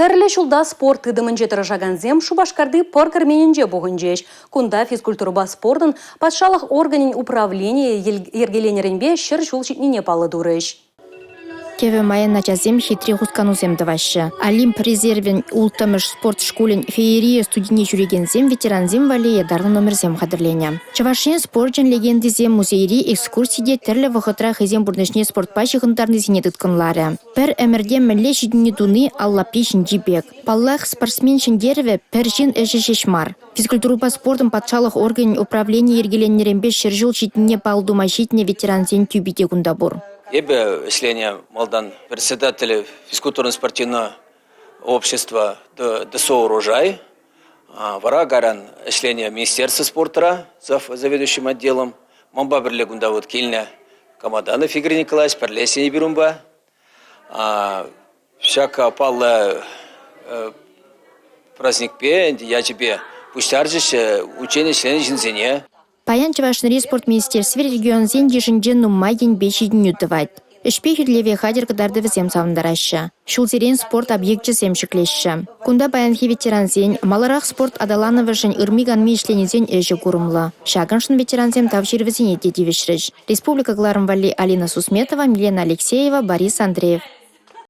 Тәрлі шулда спорт тыдымынже тырышаганзем Шубашкарды паркармененже бұғынжеш. Кунда физкультура спортын патшалық органин управление ергеленерінбе шыр жул шетнене палы дұрыш. Кеве майын начазем хитри хусканузем давашы. Олимп резервен ултамыш спорт школен феерия студине жүрегензем ветеранзем валея дарлы номерзем қадырлене. Чавашен спортжен легендизем музейри экскурсиде тәрлі вақытра хызем бұрнышне спортпа шығындарны зенедіткінлары. Пір әмірден мәлі жидіне дуны алла пешін жибек. Паллах спортсменшін дерве пір жин әжі шешмар. Физкультура спортын патшалық орган управление ергеленеренбе шыржыл жидіне палдума жидіне ветеранзен тюбиде гундабур. Ебе члене молдан председателя физкультурно-спортивного общества ДСО «Урожай», вара гаран члене Министерства спорта, заведующим отделом, мамба берлегунда вот кильня командана Фигрий Николаевич, перлесени берумба, всяка палла праздник пе, я тебе пустяржиш учение члене жинзене. Паян Чавашнери спорт министерстве регион зендежінже нумайден бешедін үтівайд. Үшпе хүрлеве хадер кадарды візем савындарашы. Шулзерен спорт объектчі земшіклеші. Кунда баянхи ветеранзен, маларақ спорт адалановышын үрмиганми ішленезен әжі көрімлі. Шағыншын ветеранзем тавшир візене дедевішріш. Республика Гларым Вали Алина Сусметова, Милена Алексеева, Борис Андреев.